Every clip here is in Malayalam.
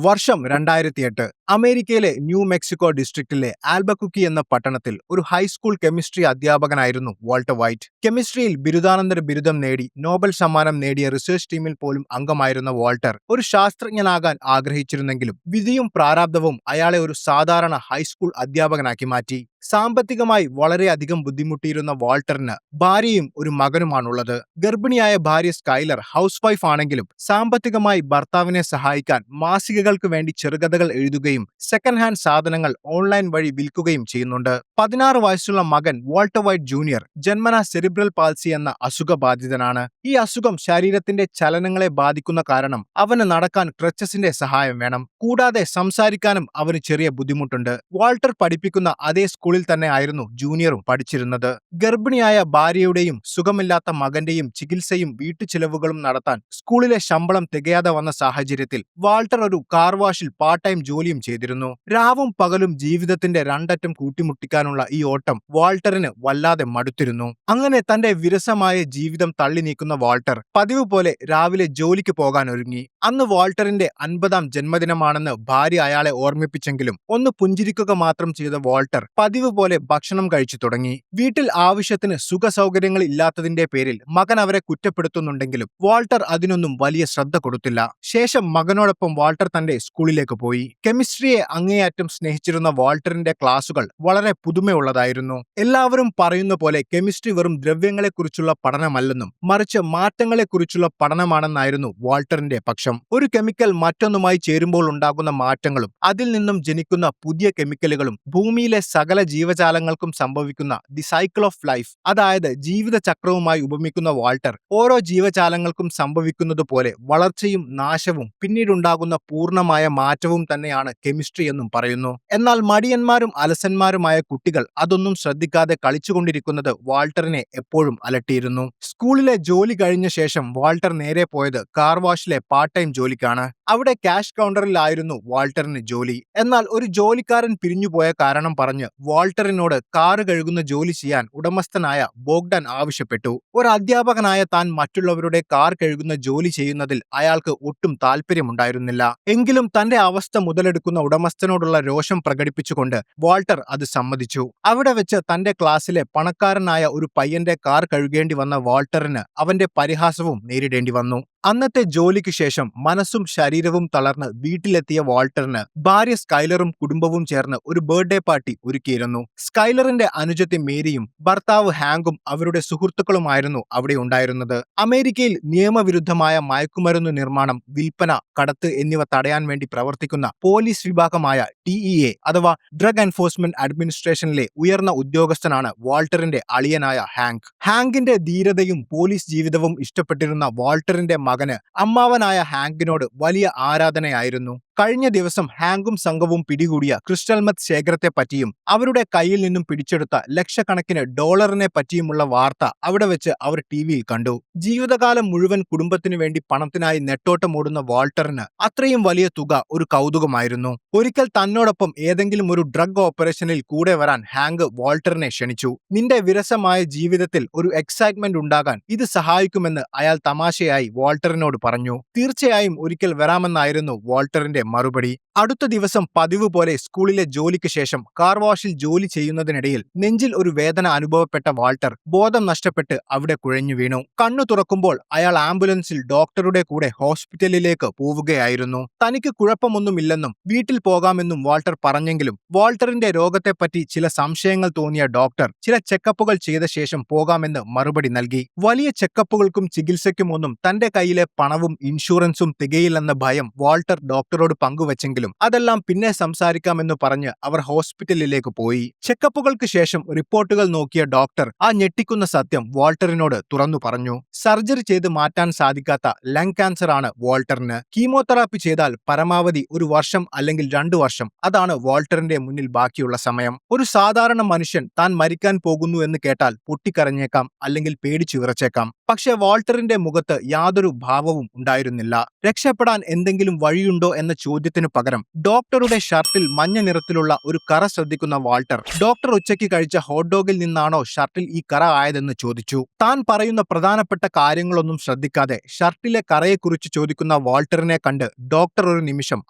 വർഷം 2008 അമേരിക്കയിലെ ന്യൂ മെക്സിക്കോ ഡിസ്ട്രിക്റ്റിലെ ആൽബക്കുക്കി എന്ന പട്ടണത്തിൽ ഒരു ഹൈസ്കൂൾ കെമിസ്ട്രി അധ്യാപകനായിരുന്നു വാൾട്ടർ വൈറ്റ്. കെമിസ്ട്രിയിൽ ബിരുദാനന്തര ബിരുദം നേടി നോബൽ സമ്മാനം നേടിയ റിസർച്ച് ടീമിൽ പോലും അംഗമായിരുന്ന വാൾട്ടർ ഒരു ശാസ്ത്രജ്ഞനാകാൻ ആഗ്രഹിച്ചിരുന്നെങ്കിലും വിധിയും പ്രാരാബ്ധവും അയാളെ ഒരു സാധാരണ ഹൈസ്കൂൾ അധ്യാപകനാക്കി മാറ്റി. സാമ്പത്തികമായി വളരെയധികം ബുദ്ധിമുട്ടിയിരുന്ന വാൾട്ടറിന് ഭാര്യയും ഒരു മകനുമാണുള്ളത്. ഗർഭിണിയായ ഭാര്യ സ്കൈലർ ഹൗസ് വൈഫ് ആണെങ്കിലും സാമ്പത്തികമായി ഭർത്താവിനെ സഹായിക്കാൻ മാസികകൾക്ക് വേണ്ടി ചെറുകഥകൾ എഴുതുകയും സെക്കൻഡ് ഹാൻഡ് സാധനങ്ങൾ ഓൺലൈൻ വഴി വിൽക്കുകയും ചെയ്യുന്നുണ്ട്. 16 വയസ്സുള്ള മകൻ വാൾട്ടർ വൈറ്റ് ജൂനിയർ ജന്മനാ സെറിബ്രൽ പാൾസി എന്ന അസുഖബാധിതനാണ്. ഈ അസുഖം ശരീരത്തിന്റെ ചലനങ്ങളെ ബാധിക്കുന്ന കാരണം അവന് നടക്കാൻ ക്രച്ചസിന്റെ സഹായം വേണം. കൂടാതെ സംസാരിക്കാനും അവന് ചെറിയ ബുദ്ധിമുട്ടുണ്ട്. വാൾട്ടർ പഠിപ്പിക്കുന്ന അതേ സ്കൂളിൽ തന്നെ ആയിരുന്നു ജൂനിയറും പഠിച്ചിരുന്നത്. ഗർഭിണിയായ ഭാര്യയുടെയും സുഖമില്ലാത്ത മകന്റെയും ചികിത്സയും വീട്ടുചിലവുകളും നടത്താൻ സ്കൂളിലെ ശമ്പളം തികയാതെ വന്ന സാഹചര്യത്തിൽ വാൾട്ടർ ഒരു കാർ വാഷിൽ പാർട്ട് ടൈം ജോലിയും ചെയ്തിരുന്നു. രാവും പകലും ജീവിതത്തിന്റെ രണ്ടറ്റം കൂട്ടിമുട്ടിക്കാനുള്ള ഈ ഓട്ടം വാൾട്ടറിന് വല്ലാതെ മടുത്തിരുന്നു. അങ്ങനെ തന്റെ വിരസമായ ജീവിതം തള്ളി നീക്കുന്ന വാൾട്ടർ പതിവ് പോലെ രാവിലെ ജോലിക്ക് പോകാൻ ഒരുങ്ങി. അന്ന് വാൾട്ടറിന്റെ 50ാം ജന്മദിനമാണെന്ന് ഭാര്യ അയാളെ ഓർമ്മിപ്പിച്ചെങ്കിലും ഒന്ന് പുഞ്ചിരിക്കുക മാത്രം ചെയ്ത വാൾട്ടർ പതിവ് പോലെ ഭക്ഷണം കഴിച്ചു തുടങ്ങി. വീട്ടിൽ ആവശ്യത്തിന് സുഖ സൗകര്യങ്ങൾ ഇല്ലാത്തതിന്റെ പേരിൽ മകൻ അവരെ കുറ്റപ്പെടുത്തുന്നുണ്ടെങ്കിലും വാൾട്ടർ അതിനൊന്നും വലിയ ശ്രദ്ധ കൊടുത്തില്ല. ശേഷം മകനോടൊപ്പം വാൾട്ടർ തന്റെ സ്കൂളിലേക്ക് പോയി. കെമിസ്ട്രിയെ അങ്ങേയറ്റം സ്നേഹിച്ചിരുന്ന വാൾട്ടറിന്റെ ക്ലാസുകൾ വളരെ പുതുമയുള്ളതായിരുന്നു. എല്ലാവരും പറയുന്ന പോലെ കെമിസ്ട്രി വെറും ദ്രവ്യങ്ങളെക്കുറിച്ചുള്ള പഠനമല്ലെന്നും മറിച്ച് മാറ്റങ്ങളെക്കുറിച്ചുള്ള പഠനമാണെന്നായിരുന്നു വാൾട്ടറിന്റെ പക്ഷം. ഒരു കെമിക്കൽ മറ്റൊന്നുമായി ചേരുമ്പോൾ ഉണ്ടാകുന്ന മാറ്റങ്ങളും അതിൽ നിന്നും ജനിക്കുന്ന പുതിയ കെമിക്കലുകളും ഭൂമിയിലെ സകല ജീവജാലങ്ങൾക്കും സംഭവിക്കുന്ന ദി സൈക്കിൾ ഓഫ് ലൈഫ്, അതായത് ജീവിത ചക്രവുമായി ഉപമിക്കുന്ന വാൾട്ടർ ഓരോ ജീവജാലങ്ങൾക്കും സംഭവിക്കുന്നത് പോലെ വളർച്ചയും നാശവും പിന്നീടുണ്ടാകുന്ന പൂർണ്ണമായ മാറ്റവും തന്നെയാണ് കെമിസ്ട്രി എന്നും പറയുന്നു. എന്നാൽ മടിയന്മാരും അലസന്മാരുമായ കുട്ടികൾ അതൊന്നും ശ്രദ്ധിക്കാതെ കളിച്ചുകൊണ്ടിരിക്കുന്നത് വാൾട്ടറിനെ എപ്പോഴും അലട്ടിയിരുന്നു. സ്കൂളിലെ ജോലി കഴിഞ്ഞ ശേഷം വാൾട്ടർ നേരെ പോയത് കാർ വാഷിലെ പാർട്ട് ടൈം ജോലിക്കാണ്. അവിടെ ക്യാഷ് കൗണ്ടറിലായിരുന്നു വാൾട്ടറിന് ജോലി. എന്നാൽ ഒരു ജോലിക്കാരൻ പിരിഞ്ഞുപോയ കാരണം പറഞ്ഞ് വാൾട്ടറിനോട് കാറ് കഴുകുന്ന ജോലി ചെയ്യാൻ ഉടമസ്ഥനായ ബോഗ്ഡൻ ആവശ്യപ്പെട്ടു. ഒരു അധ്യാപകനായ താൻ മറ്റുള്ളവരുടെ കാർ കഴുകുന്ന ജോലി ചെയ്യുന്നതിൽ അയാൾക്ക് ഒട്ടും താല്പര്യമുണ്ടായിരുന്നില്ല. എങ്കിലും തന്റെ അവസ്ഥ മുതലെടുക്കുന്ന ഉടമസ്ഥനോടുള്ള രോഷം പ്രകടിപ്പിച്ചുകൊണ്ട് വാൾട്ടർ അത് സമ്മതിച്ചു. അവിടെ വെച്ച് തന്റെ ക്ലാസ്സിലെ പണക്കാരനായ ഒരു പയ്യന്റെ കാർ കഴുകേണ്ടി വന്ന വാൾട്ടറിന് അവന്റെ പരിഹാസവും നേരിടേണ്ടി വന്നു. അന്നത്തെ ജോലിക്ക് ശേഷം മനസ്സും ശരീരവും തളർന്ന് വീട്ടിലെത്തിയ വാൾട്ടറിന് ഭാര്യ സ്കൈലറും കുടുംബവും ചേർന്ന് ഒരു ബർത്ത്ഡേ പാർട്ടി ഒരുക്കിയിരുന്നു. സ്കൈലറിന്റെ അനുജത്തി മേരിയും ഭർത്താവ് ഹാങ്കും അവരുടെ സുഹൃത്തുക്കളുമായിരുന്നു അവിടെ ഉണ്ടായിരുന്നത്. അമേരിക്കയിൽ നിയമവിരുദ്ധമായ മയക്കുമരുന്ന് നിർമ്മാണം, വിൽപ്പന, കടത്ത് എന്നിവ തടയാൻ വേണ്ടി പ്രവർത്തിക്കുന്ന പോലീസ് വിഭാഗമായ DEA അഥവാ ഡ്രഗ് എൻഫോഴ്സ്മെന്റ് അഡ്മിനിസ്ട്രേഷനിലെ ഉയർന്ന ഉദ്യോഗസ്ഥനാണ് വാൾട്ടറിന്റെ അളിയനായ ഹാങ്ക്. ഹാങ്കിന്റെ ധീരതയും പോലീസ് ജീവിതവും ഇഷ്ടപ്പെട്ടിരുന്ന വാൾട്ടറിന്റെ മകന് അമ്മാവനായ ഹാങ്കിനോട് വലിയ ആരാധനയായിരുന്നു. കഴിഞ്ഞ ദിവസം ഹാങ്കും സംഘവും പിടികൂടിയ ക്രിസ്റ്റൽ മെത്ത് ശേഖരത്തെ പറ്റിയും അവരുടെ കയ്യിൽ നിന്നും പിടിച്ചെടുത്ത ലക്ഷക്കണക്കിന് ഡോളറിനെ പറ്റിയുമുള്ള വാർത്ത അവിടെ വെച്ച് അവർ ടിവിയിൽ കണ്ടു. ജീവിതകാലം മുഴുവൻ കുടുംബത്തിനു വേണ്ടി പണത്തിനായി നെട്ടോട്ടമോടുന്ന വാൾട്ടറിന് അത്രയും വലിയ തുക ഒരു കൗതുകമായിരുന്നു. ഒരിക്കൽ തന്നോടൊപ്പം ഏതെങ്കിലും ഒരു ഡ്രഗ് ഓപ്പറേഷനിൽ കൂടെ വരാൻ ഹാങ്ക് വാൾട്ടറിനെ ക്ഷണിച്ചു. നിന്റെ വിരസമായ ജീവിതത്തിൽ ഒരു എക്സൈറ്റ്മെന്റ് ഉണ്ടാകാൻ ഇത് സഹായിക്കുമെന്ന് അയാൾ തമാശയായി വാൾട്ടറിനോട് പറഞ്ഞു. തീർച്ചയായും ഒരിക്കൽ വരാമെന്നായിരുന്നു വാൾട്ടറിന്റെ മറുപടി. അടുത്ത ദിവസം പതിവ് പോലെ സ്കൂളിലെ ജോലിക്ക് ശേഷം കാർ വാഷിൽ ജോലി ചെയ്യുന്നതിനിടയിൽ നെഞ്ചിൽ ഒരു വേദന അനുഭവപ്പെട്ട വാൾട്ടർ ബോധം നഷ്ടപ്പെട്ട് അവിടെ കുഴഞ്ഞു വീണു. കണ്ണു തുറക്കുമ്പോൾ അയാൾ ആംബുലൻസിൽ ഡോക്ടറുടെ കൂടെ ഹോസ്പിറ്റലിലേക്ക് പോവുകയായിരുന്നു. തനിക്ക് കുഴപ്പമൊന്നുമില്ലെന്നും വീട്ടിൽ പോകാമെന്നും വാൾട്ടർ പറഞ്ഞെങ്കിലും വാൾട്ടറിന്റെ രോഗത്തെപ്പറ്റി ചില സംശയങ്ങൾ തോന്നിയ ഡോക്ടർ ചില ചെക്കപ്പുകൾ ചെയ്ത ശേഷം പോകാമെന്ന് മറുപടി നൽകി. വലിയ ചെക്കപ്പുകൾക്കും ചികിത്സയ്ക്കുമൊന്നും തന്റെ കയ്യിലെ പണവും ഇൻഷുറൻസും തികയില്ലെന്ന ഭയം വാൾട്ടർ ഡോക്ടറോട് പങ്കുവച്ചെങ്കിലും അതെല്ലാം പിന്നെ സംസാരിക്കാമെന്ന് പറഞ്ഞ് അവർ ഹോസ്പിറ്റലിലേക്ക് പോയി. ചെക്കപ്പുകൾക്ക് ശേഷം റിപ്പോർട്ടുകൾ നോക്കിയ ഡോക്ടർ ആ ഞെട്ടിക്കുന്ന സത്യം വാൾട്ടറിനോട് തുറന്നു പറഞ്ഞു. സർജറി ചെയ്ത് മാറ്റാൻ സാധിക്കാത്ത ലങ് ക്യാൻസർ ആണ് വാൾട്ടറിന്. കീമോതെറാപ്പി ചെയ്താൽ പരമാവധി 1 വർഷം അല്ലെങ്കിൽ 2 വർഷം, അതാണ് വാൾട്ടറിന്റെ മുന്നിൽ ബാക്കിയുള്ള സമയം. ഒരു സാധാരണ മനുഷ്യൻ താൻ മരിക്കാൻ പോകുന്നു എന്ന് കേട്ടാൽ പൊട്ടിക്കരഞ്ഞേക്കാം, അല്ലെങ്കിൽ പേടിച്ചു വിറച്ചേക്കാം. പക്ഷെ വാൾട്ടറിന്റെ മുഖത്ത് യാതൊരു ഭാവവും ഉണ്ടായിരുന്നില്ല. രക്ഷപ്പെടാൻ എന്തെങ്കിലും വഴിയുണ്ടോ എന്ന ചോദ്യത്തിനു പകരം പകരം ഡോക്ടറുടെ ഷർട്ടിൽ മഞ്ഞ നിറത്തിലുള്ള ഒരു കറ ശ്രദ്ധിക്കുന്ന വാൾട്ടർ ഡോക്ടർ ഉച്ചയ്ക്ക് കഴിച്ച ഹോട്ട് ഡോഗിൽ നിന്നാണോ ഷർട്ടിൽ ഈ കറ ആയതെന്ന് ചോദിച്ചു. താൻ പറയുന്ന പ്രധാനപ്പെട്ട കാര്യങ്ങളൊന്നും ശ്രദ്ധിക്കാതെ ഷർട്ടിലെ കറയെക്കുറിച്ച് ചോദിക്കുന്ന വാൾട്ടറിനെ കണ്ട് ഡോക്ടർ ഒരു നിമിഷം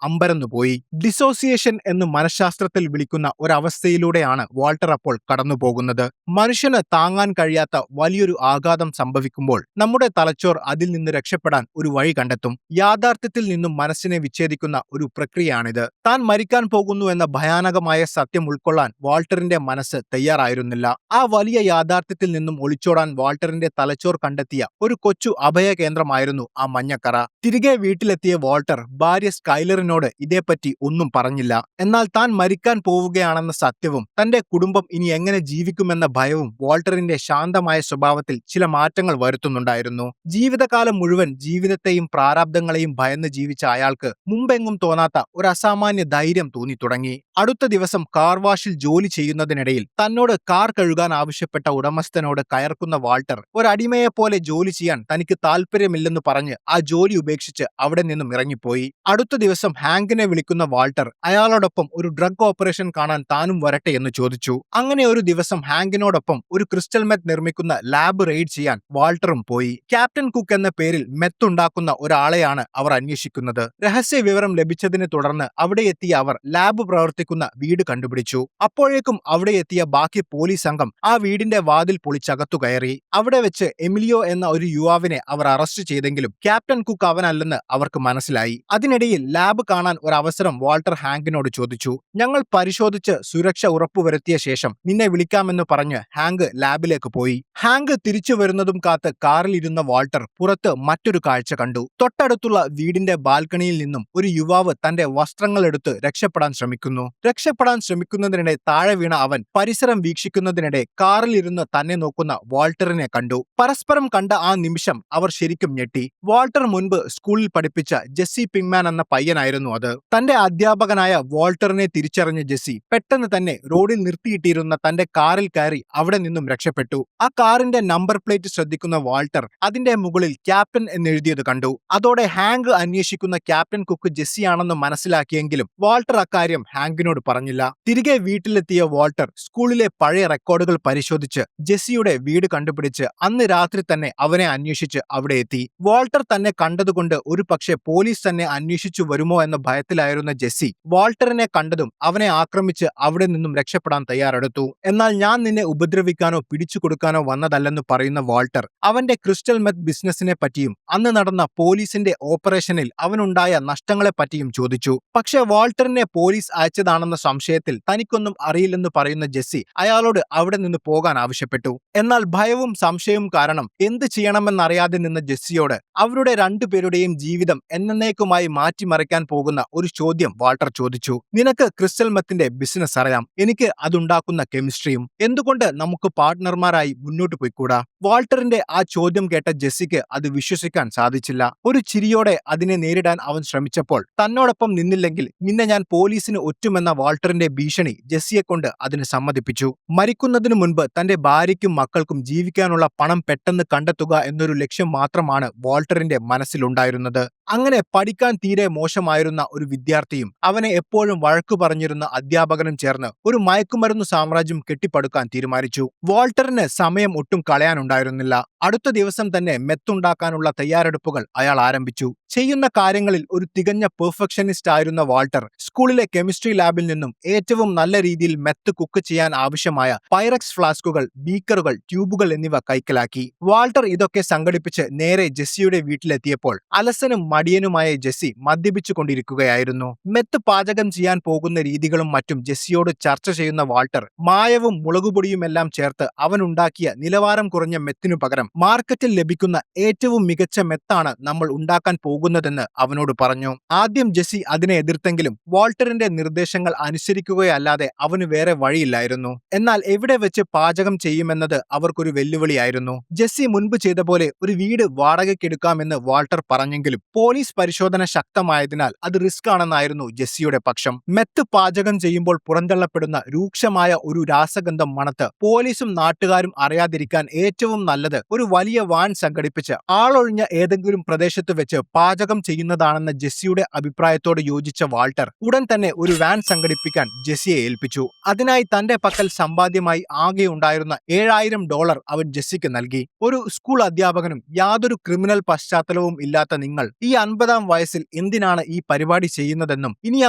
അമ്പരന്നുപോയി. ഡിസോസിയേഷൻ എന്ന് മനഃശാസ്ത്രത്തിൽ വിളിക്കുന്ന ഒരവസ്ഥയിലൂടെയാണ് വാൾട്ടർ അപ്പോൾ കടന്നുപോകുന്നത്. മനുഷ്യന് താങ്ങാൻ കഴിയാത്ത വലിയൊരു ആഘാതം സംഭവിക്കുമ്പോൾ നമ്മുടെ തലച്ചോർ അതിൽ നിന്ന് രക്ഷപ്പെടാൻ ഒരു വഴി കണ്ടെത്തും. യാഥാർത്ഥ്യത്തിൽ നിന്നും മനസ്സിനെ വിച്ഛേദിക്കുന്ന ഒരു പ്രക്രിയയാണിത്. താൻ മരിക്കാൻ പോകുന്നു എന്ന ഭയാനകമായ സത്യം ഉൾക്കൊള്ളാൻ വാൾട്ടറിന്റെ മനസ്സ് തയ്യാറായിരുന്നില്ല. ആ വലിയ യാഥാർത്ഥ്യത്തിൽ നിന്നും ഒളിച്ചോടാൻ വാൾട്ടറിന്റെ തലച്ചോർ കണ്ടെത്തിയ ഒരു കൊച്ചു അഭയ കേന്ദ്രമായിരുന്നു ആ മഞ്ഞക്കറ. തിരികെ വീട്ടിലെത്തിയ വാൾട്ടർ ഭാര്യ സ്കൈലറിനോട് ഇതേപ്പറ്റി ഒന്നും പറഞ്ഞില്ല. എന്നാൽ താൻ മരിക്കാൻ പോവുകയാണെന്ന സത്യവും തന്റെ കുടുംബം ഇനി എങ്ങനെ ജീവിക്കുമെന്ന ഭയവും വാൾട്ടറിന്റെ ശാന്തമായ സ്വഭാവത്തിൽ ചില മാറ്റങ്ങൾ വരുത്തുന്നുണ്ടായിരുന്നു. ജീവിതകാലം മുഴുവൻ ജീവിതത്തെയും പ്രാരാബ്ദങ്ങളെയും ഭയന്ന് ജീവിച്ച അയാൾക്ക് മുമ്പെങ്ങും തോന്നാത്ത ഒരു അസാമാന്യ ധൈര്യം തോന്നി തുടങ്ങി. അടുത്ത ദിവസം കാർ വാഷിൽ ജോലി ചെയ്യുന്നതിനിടയിൽ തന്നോട് കാർ കഴുകാൻ ആവശ്യപ്പെട്ട ഉടമസ്ഥനോട് കയർക്കുന്ന വാൾട്ടർ ഒരടിമയെപ്പോലെ ജോലി ചെയ്യാൻ തനിക്ക് താല്പര്യമില്ലെന്ന് പറഞ്ഞ് ആ ജോലി ഉപേക്ഷിച്ച് അവിടെ നിന്നും ഇറങ്ങിപ്പോയി. അടുത്ത ദിവസം ഹാങ്കിനെ വിളിക്കുന്ന വാൾട്ടർ അയാളോടൊപ്പം ഒരു ഡ്രഗ് ഓപ്പറേഷൻ കാണാൻ താനും വരട്ടെ എന്ന് ചോദിച്ചു. അങ്ങനെ ഒരു ദിവസം ഹാങ്കിനോടൊപ്പം ഒരു ക്രിസ്റ്റൽ മെത്ത് നിർമ്മിക്കുന്ന ലാബ് റെയ്ഡ് ചെയ്യാൻ വാൾട്ടറും പോയി. ക്യാപ്റ്റൻ കുക്ക് എന്ന പേരിൽ മെത്ത് ഉണ്ടാക്കുന്ന ഒരാളെയാണ് അവർ അന്വേഷിക്കുന്നത്. രഹസ്യ വിവരം ലഭിച്ചതിനെ തുടർന്ന് അവിടെ എത്തിയ അവർ ലാബ് പ്രവർത്തിക്കുന്ന വീട് കണ്ടുപിടിച്ചു. അപ്പോഴേക്കും അവിടെ എത്തിയ ബാക്കി പോലീസ് സംഘം ആ വീടിന്റെ വാതിൽ പൊളിച്ചകത്തു കയറി. അവിടെ വെച്ച് എമിലിയോ എന്ന ഒരു യുവാവിനെ അവർ അറസ്റ്റ് ചെയ്തെങ്കിലും ക്യാപ്റ്റൻ കുക്ക് അവനല്ലെന്ന് അവർക്ക് മനസ്സിലായി. അതിനിടയിൽ ലാബ് കാണാൻ ഒരു അവസരം വാൾട്ടർ ഹാങ്കിനോട് ചോദിച്ചു. ഞങ്ങൾ പരിശോധിച്ച് സുരക്ഷ ഉറപ്പുവരുത്തിയ ശേഷം നിന്നെ വിളിക്കാമെന്ന് പറഞ്ഞ് ഹാങ്ക് ലാബിലേക്ക് പോയി. ഹാങ്ക് തിരിച്ചു വരുന്നതും കാത്ത് കാറിൽ ഇരുന്ന വാൾട്ടർ പുറത്ത് മറ്റൊരു കാഴ്ച കണ്ടു. തൊട്ടടുത്തുള്ള വീടിന്റെ ബാൽക്കണിയിൽ നിന്നും ഒരു യുവാവ് തന്റെ വസ്ത്രങ്ങൾ എടുത്ത് രക്ഷപ്പെടാൻ ശ്രമിക്കുന്നതിനിടെ താഴെ വീണ അവൻ പരിസരം വീക്ഷിക്കുന്നതിനിടെ കാറിൽ ഇരുന്ന് തന്നെ നോക്കുന്ന വാൾട്ടറിനെ കണ്ടു. പരസ്പരം കണ്ട ആ നിമിഷം അവർ ശരിക്കും ഞെട്ടി. വാൾട്ടർ മുൻപ് സ്കൂളിൽ പഠിപ്പിച്ച ജെസ്സി പിങ്മാൻ എന്ന പയ്യനായിരുന്നു അത്. തന്റെ അധ്യാപകനായ വാൾട്ടറിനെ തിരിച്ചറിഞ്ഞ ജെസ്സി പെട്ടെന്ന് തന്നെ റോഡിൽ നിർത്തിയിട്ടിരുന്ന തന്റെ കാറിൽ കയറി അവിടെ നിന്നും രക്ഷപ്പെട്ടു. ആ കാറിന്റെ നമ്പർ പ്ലേറ്റ് ശ്രദ്ധിക്കുന്ന വാൾട്ടർ അതിന്റെ മുകളിൽ ക്യാപ്റ്റൻ എന്നെഴുതിയത് കണ്ടു. അതോടെ ഹാങ്ക് അന്വേഷിക്കുന്ന ക്യാപ്റ്റൻ കുക്ക് ജെസ്സിയാണെന്ന് മനസ്സിലാക്കിയെങ്കിലും വാൾട്ടർ അക്കാര്യം ഹാങ്കിനോട് പറഞ്ഞില്ല. തിരികെ വീട്ടിലെത്തിയ വാൾട്ടർ സ്കൂളിലെ പഴയ റെക്കോർഡുകൾ പരിശോധിച്ച് ജെസ്സിയുടെ വീട് കണ്ടുപിടിച്ച് അന്ന് രാത്രി തന്നെ അവനെ അന്വേഷിച്ച് അവിടെ എത്തി. വാൾട്ടർ തന്നെ കണ്ടതുകൊണ്ട് ഒരു പക്ഷേ പോലീസ് തന്നെ അന്വേഷിച്ചു വരുമോ എന്ന ഭയത്തിലായിരുന്ന ജെസ്സി വാൾട്ടറിനെ കണ്ടതും അവനെ ആക്രമിച്ച് അവിടെ നിന്നും രക്ഷപ്പെടാൻ തയ്യാറെടുത്തു. എന്നാൽ ഞാൻ നിന്നെ ഉപദ്രവിക്കാനോ പിടിച്ചു കൊടുക്കാനോ വന്നതല്ലെന്ന് പറയുന്ന വാൾട്ടർ അവന്റെ ക്രിസ്റ്റൽ മെത്ത് ബിസിനസിനെ പറ്റിയും അന്ന് നടന്ന പോലീസിന്റെ ഓപ്പറേഷനിൽ അവനുണ്ടായ നഷ്ടങ്ങളെ പറ്റിയും ചോദിച്ചു. പക്ഷേ വാൾട്ടറിനെ പോലീസ് അയച്ചതാണെന്ന സംശയത്തിൽ തനിക്കൊന്നും അറിയില്ലെന്ന് പറയുന്ന ജെസ്സി അയാളോട് അവിടെ നിന്ന് പോകാൻ ആവശ്യപ്പെട്ടു. എന്നാൽ ഭയവും സംശയവും കാരണം എന്ത് ചെയ്യണമെന്നറിയാതെ നിന്ന ജെസ്സിയോട് അവരുടെ രണ്ടുപേരുടെയും ജീവിതം എന്നേക്കുമായി മാറ്റിമറിക്കാൻ പോകുന്ന ഒരു ചോദ്യം വാൾട്ടർ ചോദിച്ചു. നിനക്ക് ക്രിസ്റ്റൽ മെത്തിന്റെ ബിസിനസ് അറിയാം, എനിക്ക് അതുണ്ടാക്കുന്ന കെമിസ്ട്രിയും. എന്തുകൊണ്ട് നമുക്ക് പാർട്ട്ണർമാരായി മുന്നോട്ട് പോയിക്കൂടാ? വാൾട്ടറിന്റെ ആ ചോദ്യം കേട്ട ജെസ്സിക്ക് അത് വിശ്വസിക്കാൻ സാധിച്ചില്ല. ഒരു ചിരിയോടെ അതിനെ നേരിടാൻ അവൻ ശ്രമിച്ചപ്പോൾ തന്നോടൊപ്പം നിന്നില്ലെങ്കിൽ നിന്നെ ഞാൻ പോലീസിന് ഒറ്റുമെന്ന വാൾട്ടറിന്റെ ഭീഷണി ജെസ്സിയെ കൊണ്ട് അതിന് സമ്മതിപ്പിച്ചു. മരിക്കുന്നതിനു മുൻപ് തന്റെ ഭാര്യയ്ക്കും മക്കൾക്കും ജീവിക്കാനുള്ള പണം പെട്ടെന്ന് കണ്ടെത്തുക എന്നൊരു ലക്ഷ്യം മാത്രമാണ് വാൾട്ടറിന്റെ മനസ്സിലുണ്ടായിരുന്നത്. അങ്ങനെ പഠിക്കാൻ തീരെ മോശമായിരുന്ന ഒരു വിദ്യാർത്ഥിയും അവനെ എപ്പോഴും വഴക്കു പറഞ്ഞിരുന്ന അധ്യാപകനും ചേർന്ന് ഒരു മയക്കുമരുന്നു സാമ്രാജ്യം കെട്ടിപ്പടുക്കാൻ തീരുമാനിച്ചു. വാൾട്ടറിന് സമയം ഒട്ടും കളയാനുണ്ടായിരുന്നില്ല. അടുത്ത ദിവസം തന്നെ മെത്തുണ്ടാക്കാനുള്ള തയ്യാറെടുപ്പുകൾ അയാൾ ആരംഭിച്ചു. ചെയ്യുന്ന കാര്യങ്ങളിൽ ഒരു തികഞ്ഞ പെർഫെക്ഷനിസ്റ്റ് ആയിരുന്ന വാൾട്ടർ സ്കൂളിലെ കെമിസ്ട്രി ലാബിൽ നിന്നും ഏറ്റവും നല്ല രീതിയിൽ മെത്ത് കുക്ക് ചെയ്യാൻ ആവശ്യമായ പൈറക്സ് ഫ്ലാസ്കുകൾ, ബീക്കറുകൾ, ട്യൂബുകൾ എന്നിവ കൈക്കലാക്കി. വാൾട്ടർ ഇതൊക്കെ സംഘടിപ്പിച്ച് നേരെ ജെസ്സിയുടെ വീട്ടിലെത്തിയപ്പോൾ അലസനും മടിയനുമായ ജെസ്സി മദ്യപിച്ചു കൊണ്ടിരിക്കുകയായിരുന്നു. മെത്ത് പാചകം ചെയ്യാൻ പോകുന്ന രീതികളും മറ്റും ജെസ്സിയോട് ചർച്ച ചെയ്യുന്ന വാൾട്ടർ മായവും മുളകുപൊടിയുമെല്ലാം ചേർത്ത് അവനുണ്ടാക്കിയ നിലവാരം കുറഞ്ഞ മെത്തിനു പകരം മാർക്കറ്റിൽ ലഭിക്കുന്ന ഏറ്റവും മികച്ച മെത്താണ് നമ്മൾ ഉണ്ടാക്കാൻ പോകുന്നതെന്ന് അവനോട് പറഞ്ഞു. ആദ്യം ജെസ്സി അതിനെ എതിർത്തെങ്കിലും വാൾട്ടറിന്റെ നിർദ്ദേശങ്ങൾ അനുസരിക്കുകയല്ലാതെ അവന് വേറെ വഴിയില്ലായിരുന്നു. എന്നാൽ എവിടെ വെച്ച് പാചകം ചെയ്യുമെന്നത് അവർക്കൊരു വെല്ലുവിളിയായിരുന്നു. ജെസ്സി മുൻപ് ചെയ്ത പോലെ ഒരു വീട് വാടകയ്ക്കെടുക്കാമെന്ന് വാൾട്ടർ പറഞ്ഞെങ്കിലും പോലീസ് പരിശോധന ശക്തമായതിനാൽ അത് റിസ്ക് ആണെന്നായിരുന്നു ജെസ്സിയുടെ പക്ഷം. മെത്ത് പാചകം ചെയ്യുമ്പോൾ പുറന്തള്ളപ്പെടുന്ന രൂക്ഷമായ ഒരു രാസഗന്ധം മണത്ത് പോലീസും നാട്ടുകാരും അറിയാതിരിക്കാൻ ഏറ്റവും നല്ലത് ഒരു വലിയ വാൻ സംഘടിപ്പിച്ച് ആളൊഴിഞ്ഞ ഏതെങ്കിലും പ്രദേശത്ത് വെച്ച് പാചകം ചെയ്യുന്നതാണെന്ന ജെസ്സിയുടെ അഭിപ്രായത്തോട് യോജിച്ച വാൾട്ടർ ഉടൻ തന്നെ ഒരു വാൻ സംഘടിപ്പിക്കാൻ ജെസ്സിയെ ഏൽപ്പിച്ചു. അതിനായി തന്റെ പക്കൽ സമ്പാദ്യമായി ആകെ ഉണ്ടായിരുന്ന $7,000 അവൻ ജെസ്സിക്ക് നൽകി. ഒരു സ്കൂൾ അധ്യാപകനും യാതൊരു ക്രിമിനൽ പശ്ചാത്തലവും ഇല്ലാത്ത നിങ്ങൾ ഈ 50-ാം വയസ്സിൽ എന്തിനാണ് ഈ പരിപാടി ചെയ്യുന്നതെന്നും ഇനി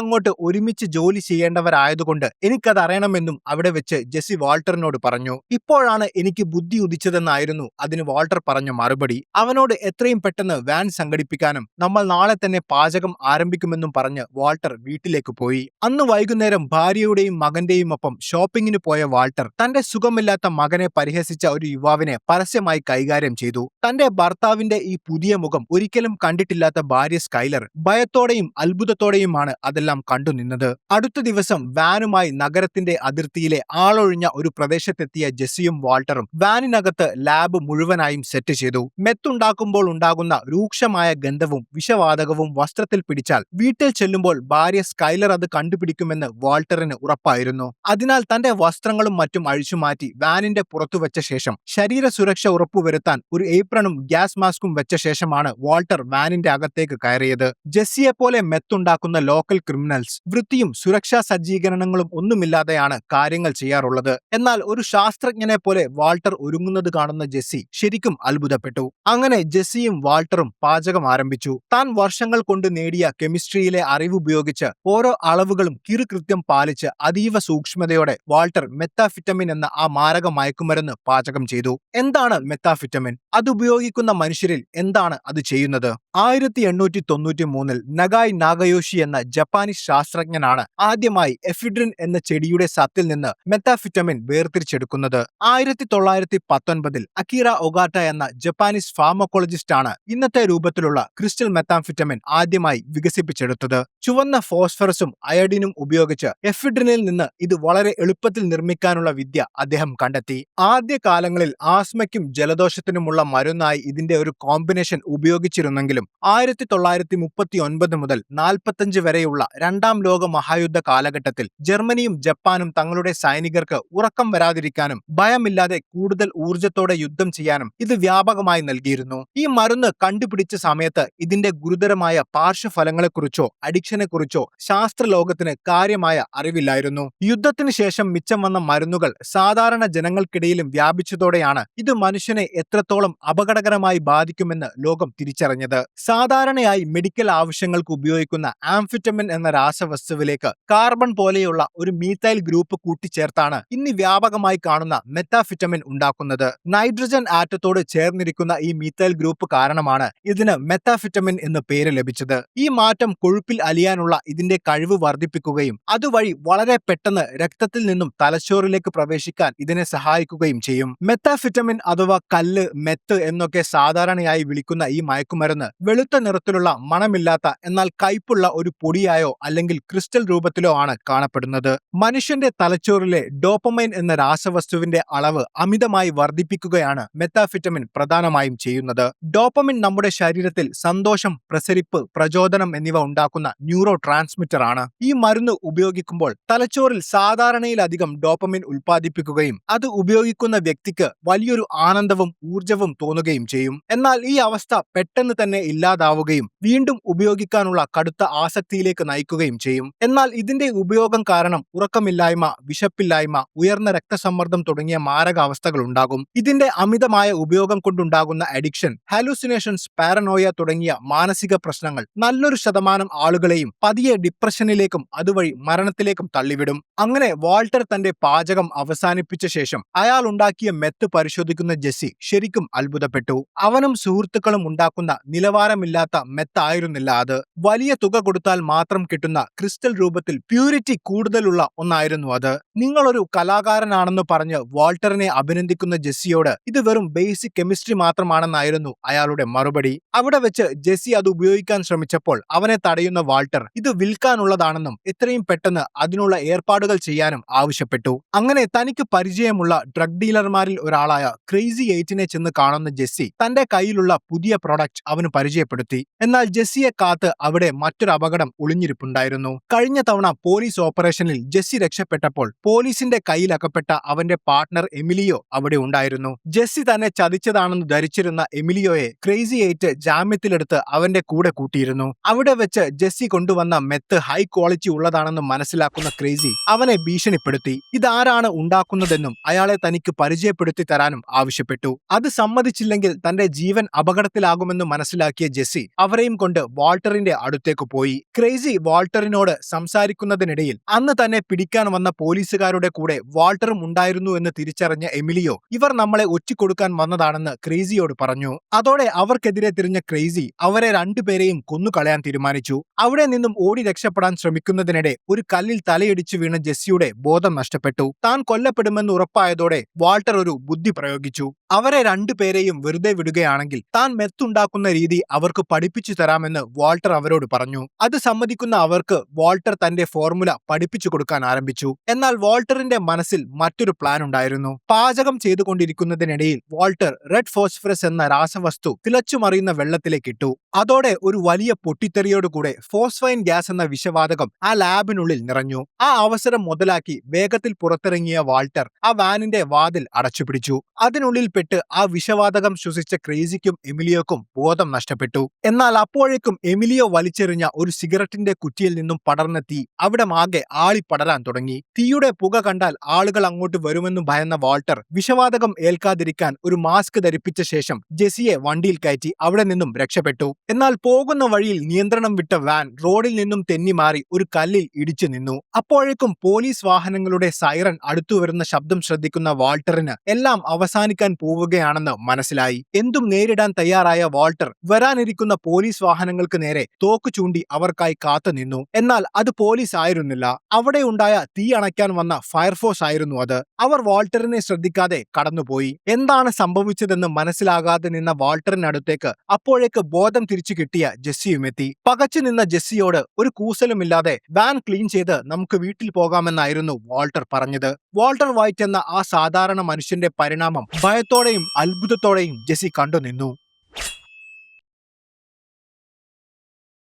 അങ്ങോട്ട് ഒരുമിച്ച് ജോലി ചെയ്യേണ്ടവരായതുകൊണ്ട് എനിക്കത് അറിയണമെന്നും അവിടെ വെച്ച് ജെസ്സി വാൾട്ടറിനോട് പറഞ്ഞു. ഇപ്പോഴാണ് എനിക്ക് ബുദ്ധി ഉദിച്ചതെന്നായിരുന്നു അതിന് വാൾട്ടർ പറഞ്ഞ മറുപടി. അവനോട് എത്രയും പെട്ടെന്ന് വാൻ സംഘടിപ്പിക്കാനും നമ്മൾ നാളെ തന്നെ പാചകം ആരംഭിക്കുമെന്നും പറഞ്ഞ് വാൾട്ടർ വീട്ടിലേക്ക് പോയി. അന്ന് വൈകുന്നേരം ഭാര്യയുടെയും മകന്റെയും ഒപ്പം ഷോപ്പിങ്ങിന് പോയ വാൾട്ടർ തന്റെ സുഖമില്ലാത്ത മകനെ പരിഹസിച്ച ഒരു യുവാവിനെ പരസ്യമായി കൈകാര്യം ചെയ്തു. തന്റെ ഭർത്താവിന്റെ ഈ പുതിയ മുഖം ഒരിക്കലും കണ്ടിട്ടില്ലാത്ത ഭാര്യ സ്കൈലർ ഭയത്തോടെയും അത്ഭുതത്തോടെയുമാണ് അതെല്ലാം കണ്ടുനിന്നത്. അടുത്ത ദിവസം വാനുമായി നഗരത്തിന്റെ അതിർത്തിയിലെ ആളൊഴിഞ്ഞ ഒരു പ്രദേശത്തെത്തിയ ജെസ്സിയും വാൾട്ടറും വാനിനകത്ത് ലാബ് മുഴുവനായും സെറ്റ് ചെയ്തു. മെത്തുണ്ടാക്കുമ്പോൾ ഉണ്ടാകുന്ന രൂക്ഷമായ ഗന്ധവും വിഷവാതകവും വസ്ത്രത്തിൽ പിടിച്ചാൽ വീട്ടിൽ ചെല്ലുമ്പോൾ ഭാര്യ സ്കൈലർ അത് കണ്ടുപിടിക്കുമെന്ന് വാൾട്ടറിന് ഉറപ്പായിരുന്നു. അതിനാൽ തന്റെ വസ്ത്രങ്ങളും മറ്റും അഴിച്ചുമാറ്റി വാനിന്റെ പുറത്തു വെച്ച ശേഷം ശരീര സുരക്ഷ ഉറപ്പുവരുത്താൻ ഒരു ഏപ്രണും ഗ്യാസ് മാസ്കും വെച്ച ശേഷമാണ് വാൾട്ടർ വാനിന്റെ അകത്തേക്ക് കയറിയത്. ജെസ്സിയെപ്പോലെ മെത്തുണ്ടാക്കുന്ന ലോക്കൽ ക്രിമിനൽസ് വൃത്തിയും സുരക്ഷാ സജ്ജീകരണങ്ങളും ഒന്നുമില്ലാതെയാണ് കാര്യങ്ങൾ ചെയ്യാറുള്ളത്. എന്നാൽ ഒരു ശാസ്ത്രജ്ഞനെ പോലെ വാൾട്ടർ ഒരുങ്ങുന്നത് കാണുന്ന ജെസ്സി ശരിക്കും അത്ഭുതപ്പെട്ടു. അങ്ങനെ ജെസ്സിയും വാൾട്ടറും പാചകം ആരംഭിച്ചു. താൻ വർഷങ്ങൾ കൊണ്ട് നേടിയ കെമിസ്ട്രിയിലെ അറിവുപയോഗിച്ച് ഓരോ അളവുകളും കിറുകൃത്യം പാലിച്ച് അതീവ സൂക്ഷ്മതയോടെ വാൾട്ടർ മെത്താഫിറ്റമിൻ എന്ന ആ മാരക മയക്കുമരുന്ന് പാചകം ചെയ്തു. എന്താണ് മെത്താഫിറ്റമിൻ? അതുപയോഗിക്കുന്ന മനുഷ്യരിൽ എന്താണ് അത് ചെയ്യുന്നത്? 1893 നഗായ് നാഗയോഷി എന്ന ജപ്പാനീസ് ശാസ്ത്രജ്ഞനാണ് ആദ്യമായി എഫിഡ്രിൻ എന്ന ചെടിയുടെ സത്തിൽ നിന്ന് മെത്താഫിറ്റമിൻ വേർതിരിച്ചെടുക്കുന്നത്. 1919 അക്കീറ ഒഗാട്ട എന്ന ജപ്പാനീസ് ഫാർമക്കോളജിസ്റ്റ് ആണ് ഇന്നത്തെ രൂപത്തിലുള്ള ക്രിസ്റ്റൽ മെത്താംഫിറ്റമിൻ ആദ്യമായി വികസിപ്പിച്ചെടുത്തത്. ചുവന്ന ഫോസ്ഫറസും അയഡിനും ഉപയോഗിച്ച് എഫിഡ്രിനിൽ നിന്ന് ഇത് വളരെ എളുപ്പത്തിൽ നിർമ്മിക്കാനുള്ള വിദ്യ അദ്ദേഹം കണ്ടെത്തി. ആദ്യ കാലങ്ങളിൽ ആസ്മയ്ക്കും ജലദോഷത്തിനുമുള്ള മരുന്നായി ഇതിന്റെ ഒരു കോമ്പിനേഷൻ ഉപയോഗിച്ചിരുന്നെങ്കിലും 1939 മുതൽ 45 വരെയുള്ള രണ്ടാം ലോക മഹായുദ്ധ കാലഘട്ടത്തിൽ ജർമ്മനിയും ജപ്പാനും തങ്ങളുടെ സൈനികർക്ക് ഉറക്കം വരാതിരിക്കാനും ഭയമില്ലാതെ കൂടുതൽ ഊർജത്തോടെ യുദ്ധം ചെയ്യാനും ഇത് വ്യാപകമായി നൽകിയിരുന്നു. ഈ മരുന്ന് കണ്ടുപിടിച്ച സമയത്ത് ഇതിന്റെ ഗുരുതരമായ പാർശ്വഫലങ്ങളെക്കുറിച്ചോ അഡിക്ഷനെക്കുറിച്ചോ ശാസ്ത്രലോകത്തിന് കാര്യമായ അറിവില്ലായിരുന്നു. യുദ്ധത്തിന് ശേഷം മിച്ചം വന്ന മരുന്നുകൾ സാധാരണ ജനങ്ങൾക്കിടയിലും വ്യാപിച്ചതോടെയാണ് ഇത് മനുഷ്യനെ എത്രത്തോളം അപകടകരമായി ബാധിക്കുമെന്ന് ലോകം തിരിച്ചറിഞ്ഞത്. സാധാരണയായി മെഡിക്കൽ ആവശ്യങ്ങൾക്ക് ഉപയോഗിക്കുന്ന ആംഫിറ്റമിൻ എന്ന രാസവസ്തുവിലേക്ക് കാർബൺ പോലെയുള്ള ഒരു മീഥൈൽ ഗ്രൂപ്പ് കൂട്ടിച്ചേർത്താണ് ഇന്ന് വ്യാപകമായി കാണുന്ന മെത്താഫിറ്റമിൻ ഉണ്ടാക്കുന്നത്. നൈട്രജൻ ആറ്റത്തോട് ചേർന്നിരിക്കുന്ന ഈ മീഥൈൽ ഗ്രൂപ്പ് കാരണമാണ് ഇതിന് മെത്താഫിറ്റമിൻ എന്ന് പേര് ലഭിച്ചത്. ഈ മാറ്റം കൊഴുപ്പിൽ അലിയാനുള്ള ഇതിന്റെ കഴിവ് വർദ്ധിപ്പിക്കുകയും അതുവഴി വളരെ പെട്ടെന്ന് രക്തത്തിൽ നിന്നും തലച്ചോറിലേക്ക് പ്രവേശിക്കാൻ ഇതിനെ സഹായിക്കുകയും ചെയ്യും. മെത്താഫിറ്റമിൻ അഥവാ കല്ല്, മെത്ത് എന്നൊക്കെ സാധാരണയായി വിളിക്കുന്ന ഈ മയക്കുമരുന്ന് വെളുത്ത നിറത്തിലുള്ള മണമില്ലാത്ത എന്നാൽ കയ്പുള്ള ഒരു പൊടിയായോ അല്ലെങ്കിൽ ക്രിസ്റ്റൽ രൂപത്തിലോ ആണ് കാണപ്പെടുന്നത്. മനുഷ്യന്റെ തലച്ചോറിലെ ഡോപ്പമൈൻ എന്ന രാസവസ്തുവിന്റെ അളവ് അമിതമായി വർദ്ധിപ്പിക്കുകയാണ് മെത്താഫിറ്റമിൻ പ്രധാനമായും ചെയ്യുന്നത്. ഡോപ്പമിൻ നമ്മുടെ ശരീരത്തിൽ സന്തോഷം, പ്രസരിപ്പ്, പ്രചോദനം എന്നിവ ഉണ്ടാക്കുന്ന ന്യൂറോ ട്രാൻസ്മിറ്റർ ആണ്. ഈ മരുന്ന് ഉപയോഗിക്കുമ്പോൾ തലച്ചോറിൽ സാധാരണയിലധികം ഡോപ്പമിൻ ഉൽപ്പാദിപ്പിക്കുകയും അത് ഉപയോഗിക്കുന്ന വ്യക്തിക്ക് വലിയൊരു ആനന്ദവും ഊർജവും തോന്നുകയും ചെയ്യും. എന്നാൽ ഈ അവസ്ഥ പെട്ടെന്ന് തന്നെ ഇല്ലാതാവുകയും വീണ്ടും ഉപയോഗിക്കാനുള്ള കടുത്ത ആസക്തിയിലേക്ക് നയിക്കുകയും ചെയ്യും. എന്നാൽ ഇതിന്റെ ഉപയോഗം കാരണം ഉറക്കമില്ലായ്മ, വിശപ്പില്ലായ്മ, ഉയർന്ന രക്തസമ്മർദ്ദം തുടങ്ങിയ മാരകാവസ്ഥകൾ ഉണ്ടാകും. ഇതിന്റെ അമിതമായ ഉപയോഗം കൊണ്ടുണ്ടാകുന്ന അഡിക്ഷൻ, ഹാലൂസിനേഷൻസ്, പാരനോയ തുടങ്ങിയ മാനസിക പ്രശ്നങ്ങൾ നല്ലൊരു ശതമാനം ആളുകളെയും പതിയെ ഡിപ്രഷനിലേക്കും അതുവഴി മരണത്തിലേക്കും തള്ളിവിടും. അങ്ങനെ വാൾട്ടർ തന്റെ പാചകം അവസാനിപ്പിച്ച ശേഷം അയാൾ ഉണ്ടാക്കിയ മെത്ത് പരിശോധിക്കുന്ന ജെസ്സി ശരിക്കും അത്ഭുതപ്പെട്ടു. അവനും സുഹൃത്തുക്കളും ഉണ്ടാക്കുന്ന നിലവാരമില്ലാത്ത മെത്തായിരുന്നില്ല അത്. വലിയ തുക കൊടുത്താൽ മാത്രം കിട്ടുന്ന ക്രിസ്റ്റൽ രൂപത്തിൽ പ്യൂരിറ്റി കൂടുതലുള്ള ഒന്നായിരുന്നു അത്. നിങ്ങളൊരു കലാകാരനാണെന്ന് പറഞ്ഞ് വാൾട്ടറിനെ അഭിനന്ദിക്കുന്ന ജെസ്സിയോട് ഇത് വെറും ബേസിക് കെമിസ്ട്രി മാത്രമാണെന്നായിരുന്നു അയാളുടെ മറുപടി. അവിടെ വെച്ച് ജെസ്സി അത് ഉപയോഗിക്കാൻ ശ്രമിച്ചപ്പോൾ അവനെ തടയുന്ന വാൾട്ടർ ഇത് വിൽക്കാനുള്ളതാണെന്നും എത്രയും പെട്ടെന്ന് അതിനുള്ള ഏർപ്പാടുകൾ ചെയ്യാനും ആവശ്യപ്പെട്ടു. അങ്ങനെ തനിക്ക് പരിചയമുള്ള ഡ്രഗ് ഡീലർമാരിൽ ഒരാളായ ക്രേസി എയ്റ്റിനെ ചെന്ന് കാണുന്ന ജെസ്സി തന്റെ കയ്യിലുള്ള പുതിയ പ്രൊഡക്റ്റ് അവന് പരിചയപ്പെടുത്തി. എന്നാൽ ജെസ്സിയെ കാത്ത് അവിടെ മറ്റൊരു അപകടം ഒളിഞ്ഞിരിപ്പുണ്ടായിരുന്നു. കഴിഞ്ഞ തവണ പോലീസ് ഓപ്പറേഷനിൽ ജെസ്സി രക്ഷപ്പെട്ടപ്പോൾ പോലീസിന്റെ കയ്യിലകപ്പെട്ട അവന്റെ പാർട്ട്ണർ എമിലിയോ അവിടെ ഉണ്ടായിരുന്നു. ജെസ്സി തന്നെ ചതിച്ചതാണെന്ന് ധരിച്ചിരുന്ന എമിലിയോയെ ക്രേസി എയ്റ്റ് ജാമ്യത്തിലെടുത്ത് ചേർത്ത് അവന്റെ കൂടെ കൂട്ടിയിരുന്നു. അവിടെ വെച്ച് ജെസ്സി കൊണ്ടുവന്ന മെത്ത് ഹൈ ക്വാളിറ്റി ഉള്ളതാണെന്ന് മനസ്സിലാക്കുന്ന ക്രേസി അവനെ ഭീഷണിപ്പെടുത്തി. ഇതാരാണ് ഉണ്ടാക്കുന്നതെന്നും അയാളെ തനിക്ക് പരിചയപ്പെടുത്തി തരാനും ആവശ്യപ്പെട്ടു. അത് സമ്മതിച്ചില്ലെങ്കിൽ തന്റെ ജീവൻ അപകടത്തിലാകുമെന്ന് മനസ്സിലാക്കിയ ജെസ്സി അവരെയും കൊണ്ട് വാൾട്ടറിന്റെ അടുത്തേക്ക് പോയി. ക്രേസി വാൾട്ടറിനോട് സംസാരിക്കുന്നതിനിടയിൽ അന്ന് തന്നെ പിടിക്കാൻ വന്ന പോലീസുകാരുടെ കൂടെ വാൾട്ടറും ഉണ്ടായിരുന്നു എന്ന് തിരിച്ചറിഞ്ഞ എമിലിയോ ഇവർ നമ്മളെ ഒറ്റിക്കൊടുക്കാൻ വന്നതാണെന്ന് ക്രേസിയോട് പറഞ്ഞു. അതോടെ അവർക്കെതിരെ തിരിഞ്ഞ ക്രേസി അവരെ രണ്ടുപേരെയും കൊന്നുകളയാൻ തീരുമാനിച്ചു. അവിടെ നിന്നും ഓടി രക്ഷപ്പെടാൻ ശ്രമിക്കുന്നതിനിടെ ഒരു കല്ലിൽ തലയിടിച്ചു വീണ ജെസ്സിയുടെ ബോധം നഷ്ടപ്പെട്ടു. താൻ കൊല്ലപ്പെടുമെന്ന് ഉറപ്പായതോടെ വാൾട്ടർ ഒരു ബുദ്ധി പ്രയോഗിച്ചു. അവരെ രണ്ടുപേരെയും വെറുതെ വിടുകയാണെങ്കിൽ താൻ മെത്തുണ്ടാക്കുന്ന രീതി അവർക്ക് പഠിപ്പിച്ചു തരാമെന്ന് വാൾട്ടർ അവരോട് പറഞ്ഞു. അത് സമ്മതിക്കുന്ന അവർക്ക് വാൾട്ടർ തന്റെ ഫോർമുല പഠിപ്പിച്ചു കൊടുക്കാൻ ആരംഭിച്ചു. എന്നാൽ വാൾട്ടറിന്റെ മനസ്സിൽ മറ്റൊരു പ്ലാൻ ഉണ്ടായിരുന്നു. പാചകം ചെയ്തുകൊണ്ടിരിക്കുന്നതിനിടയിൽ വാൾട്ടർ റെഡ് ഫോസ്ഫറസ് എന്ന രാസവസ്തു തിളച്ചുമറിയുന്ന വെള്ളത്തിലേക്ക് ഇട്ടു. അതോടെ ഒരു വലിയ പൊട്ടിത്തെറിയോടുകൂടെ ഫോസ്ഫൈൻ ഗ്യാസ് എന്ന വിഷവാതകം ആ ലാബിനുള്ളിൽ നിറഞ്ഞു. ആ അവസരം മുതലാക്കി വേഗത്തിൽ പുറത്തിറങ്ങിയ വാൾട്ടർ ആ വാനിന്റെ വാതിൽ അടച്ചുപിടിച്ചു. അതിനുള്ളിൽ പെട്ട് ആ വിഷവാതകം ശ്വസിച്ച ക്രേസിക്കും എമിലിയോക്കും ബോധം നഷ്ടപ്പെട്ടു. എന്നാൽ അപ്പോഴേക്കും എമിലിയോ വലിച്ചെറിഞ്ഞ ഒരു സിഗരറ്റിന്റെ കുറ്റിയിൽ നിന്നും പടർന്ന തീ അവിടെ ആകെ ആളിപ്പടരാൻ തുടങ്ങി. തീയുടെ പുക കണ്ടാൽ ആളുകൾ അങ്ങോട്ട് വരുമെന്ന് ഭയന്ന വാൾട്ടർ വിഷവാതകം ഏൽക്കാതിരിക്കാൻ ഒരു മാസ്ക് ധരിപ്പിച്ച ശേഷം ജെസ്സിയെ വണ്ടിയിൽ കയറ്റി അവിടെ നിന്നും രക്ഷപ്പെട്ടു. എന്നാൽ പോകുന്ന വഴിയിൽ നിയന്ത്രണം വിട്ട വാൻ റോഡിൽ നിന്നും തെന്നിമാറി ഒരു കല്ലിൽ ഇടിച്ചു നിന്നു. അപ്പോഴേക്കും പോലീസ് വാഹനങ്ങളുടെ സൈറൻ അടുത്തുവരുന്ന ശബ്ദം ശ്രദ്ധിക്കുന്ന വാൾട്ടറിന് എല്ലാം അവസാനിക്കാൻ പോവുകയാണെന്ന് മനസ്സിലായി. എന്തും നേരിടാൻ തയ്യാറായ വാൾട്ടർ വരാനിരിക്കുന്ന പോലീസ് വാഹനങ്ങൾക്ക് നേരെ തോക്ക് ചൂണ്ടി അവർക്കായി കാത്തുനിന്നു. എന്നാൽ അത് പോലീസ് ആയിരുന്നില്ല. അവിടെ ഉണ്ടായ തീ അണയ്ക്കാൻ വന്ന ഫയർഫോഴ്സ് ആയിരുന്നു അത്. അവർ വാൾട്ടറിനെ ശ്രദ്ധിക്കാതെ കടന്നുപോയി. എന്താണ് സംഭവിച്ചതെന്ന് മനസ്സിലാകാതെ നിന്ന വാൾട്ടറിനടുത്തേക്ക് അപ്പോഴേക്ക് ബോധം തിരിച്ചു കിട്ടിയ ജെസ്സിയുമെത്തി. പകച്ചു നിന്ന ജെസ്സിയോട് ഒരു കൂസലുമില്ലാതെ വാൻ ക്ലീൻ ചെയ്ത് നമുക്ക് വീട്ടിൽ പോകാമെന്നായിരുന്നു വാൾട്ടർ പറഞ്ഞത്. വാൾട്ടർ വൈറ്റ് എന്ന ആ സാധാരണ മനുഷ്യന്റെ പരിണാമം ഭയത്തോടെയും അത്ഭുതത്തോടെയും ജെസ്സി കണ്ടുനിന്നു.